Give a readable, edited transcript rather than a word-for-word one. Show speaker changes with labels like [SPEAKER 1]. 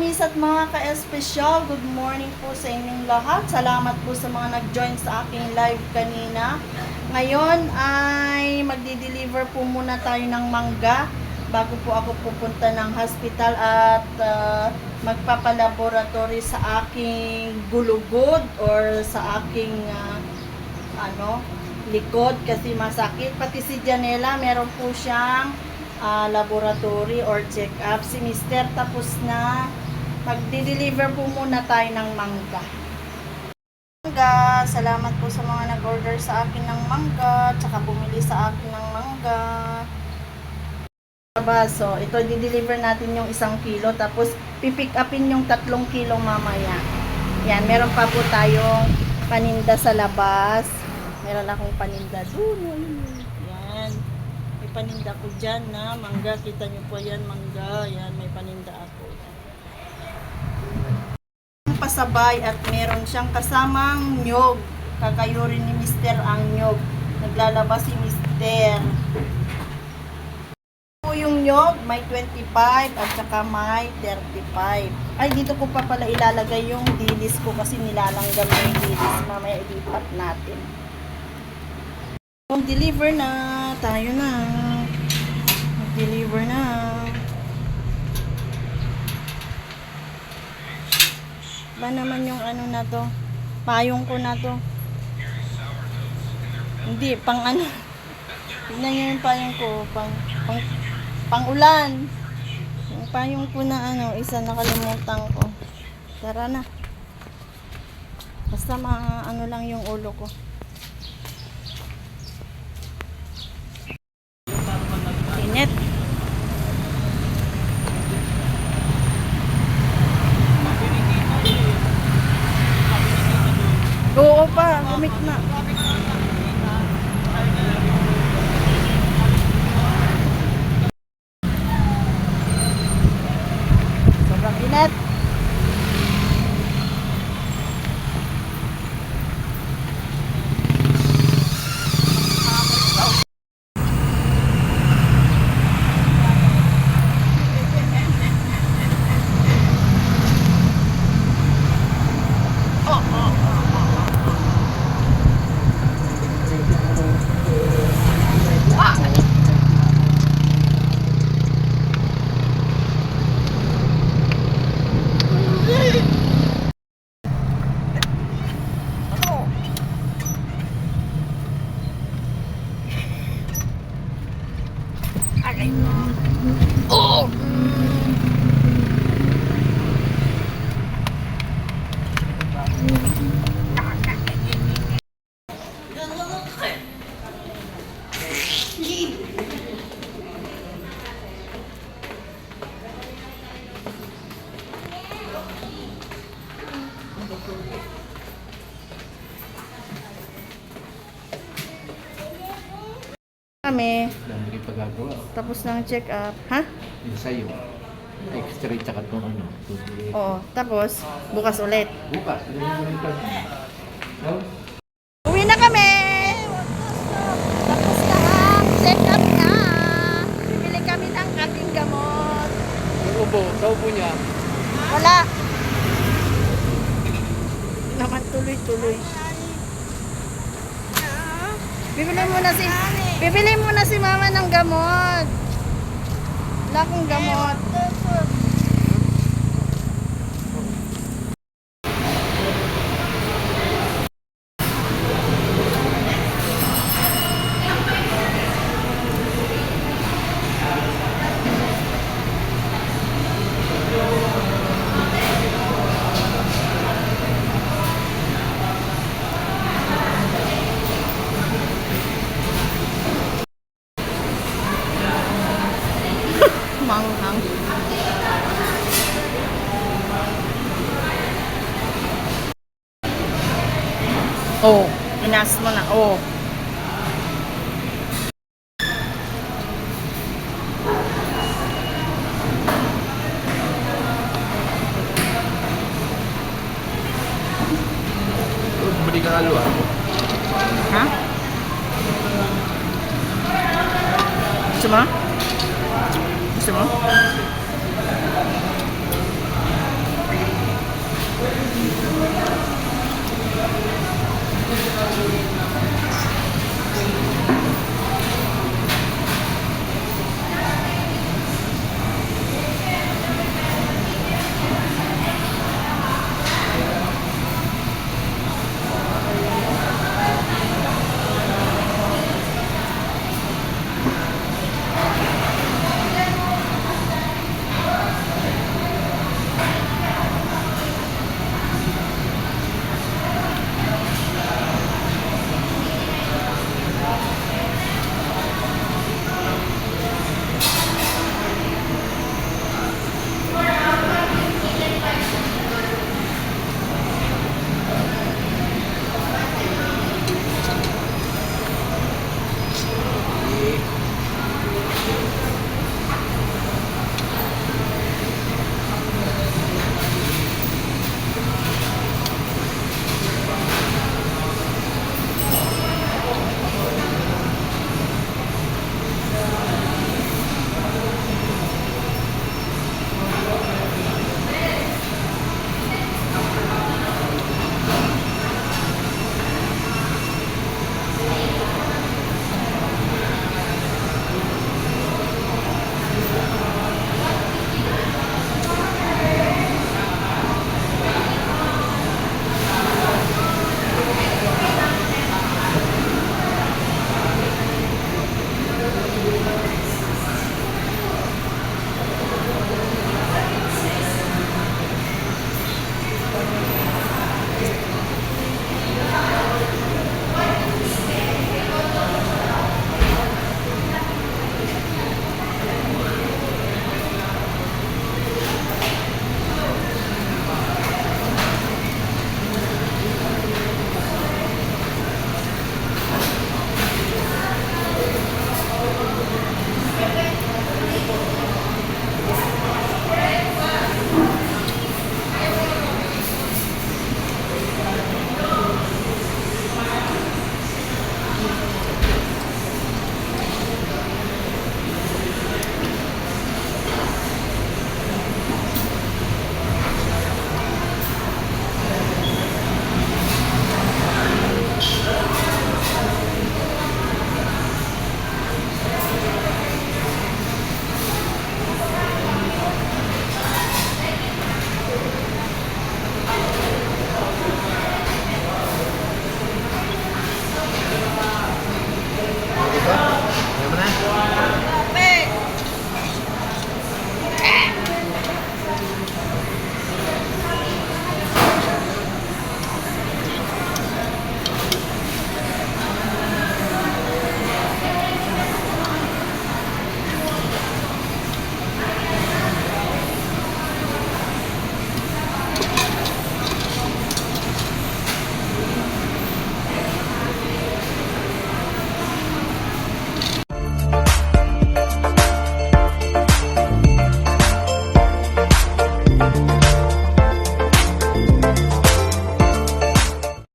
[SPEAKER 1] ka-miss at mga ka-espesyal, good morning po sa inyong lahat. Salamat po sa mga nag-join sa aking live kanina. Ngayon ay magdi-deliver po muna tayo ng mangga bago po ako pupunta ng hospital at magpapalaboratory sa aking gulugod or sa aking likod kasi masakit. Pati si Janela, meron po siyang laboratory or check-up. Si Mister tapos na. Magdi-deliver po muna tayo ng mangga. Salamat po sa mga nag-order sa akin ng mangga, tsaka bumili sa akin ng mangga. So, ito di-deliver natin yung 1 kilo, tapos pipick upin yung 3 kilo mamaya. Yan, meron pa po tayong paninda sa labas. Meron akong paninda doon. Yan. May paninda ko dyan na mangga. Kita nyo po yan, mangga. Yan, may paninda ako. Pasabay at meron siyang kasamang nyog. Kakayo rin ni Mister ang nyog. Naglalabas si Mister. Po yung nyog, may 25 at saka may 35. Ay, dito ko pa pala ilalagay yung dilis ko kasi nilalanggam yung dilis. Mamaya ilipat natin. Kung deliver na, tayo na. Mag-deliver na. Ba naman yung ano na to? Payong ko na to. Hindi, pang ano. Tignan nyo yung payong ko. Pang ulan. Yung payong ko na isa nakalimutan ko. Tara na. Basta ano lang yung ulo ko. Init. Oo pa, gumit na. Sobrang init. Oh! Kami.
[SPEAKER 2] Dami pagagawa.
[SPEAKER 1] Tapos ng check-up. Ha?
[SPEAKER 2] Yung sa'yo. X-ray tsaka itong ano.
[SPEAKER 1] Oo. Tapos, bukas ulit.
[SPEAKER 2] Bukas.
[SPEAKER 1] Uwi na kami! Tapos na ang check-up na. Bibili kami ng ating gamot.
[SPEAKER 2] Yung ubo. Sa ubo niya.
[SPEAKER 1] Wala. Naman tuloy-tuloy. Bibili muna si mama ng gamot. Wala akong gamot. Manghang. Oh, inas mo na. Oh.
[SPEAKER 2] Bumili ka halo ah.
[SPEAKER 1] Ha? Gusto mo? Gusto mo?